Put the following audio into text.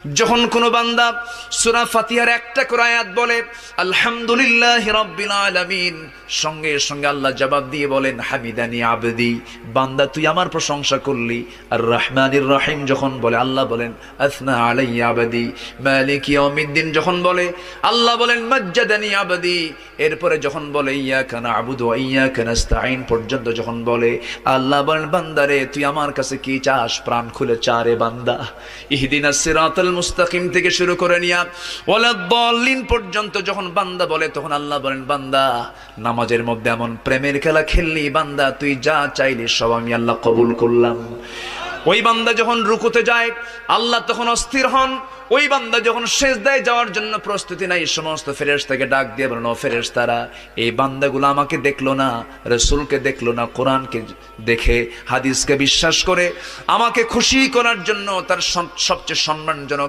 যখন কোনো বান্দা সূরা ফাতিহার একটা করে আয়াত বলে আলহামদুলিল্লাহি রাব্বিল আলামিন, সঙ্গে সঙ্গে আল্লাহ জবাব দিয়ে বলেন হামিদানি আবদি, বান্দা তুই আমার প্রশংসা করলি। আর রহমানির রহিম যখন বলে আল্লাহ বলেন আসনা আলাইয়া আবদি। মালিক ইয়াউমিদ্দিন যখন বলে আল্লাহ বলেন মাজ্জাদানি আবদি। এরপরে যখন বলে ইয়াকা না'বুদু ওয়া ইয়াকা নাস্তাঈন পর্যন্ত যখন বলে আল্লাহ বলেন বান্দারে তুই আমার কাছে কি চাস, প্রাণ খুলে চারে বান্দা। ইহদিনাস সিরাতাল মুস্তাকিম থেকে শুরু করে নিয়া ওয়ালাদ-দাল্লিন পর্যন্ত যখন বান্দা বলে তখন আল্লাহ বলেন বান্দা নামাজের মধ্যে এমন প্রেমের খেলা খেললি বান্দা, তুই যা চাইলি সব আমি আল্লাহ কবুল করলাম। ওই বান্দা যখন রুকুতে যায় আল্লাহ তখন অস্থির হন। ওই বান্দা যখন সিজদায় যাওয়ার জন্য প্রস্তুতি নাই, সমস্ত ফেরেশতাকে ডাক দিয়ে বলেন ও ফেরেশতারা, এই বান্দাগুলো আমাকে দেখলো না, রাসূলকে দেখলো না, কোরআনকে দেখে হাদিসকে বিশ্বাস করে আমাকে খুশি করার জন্য তার সবচেয়ে সম্মানজনক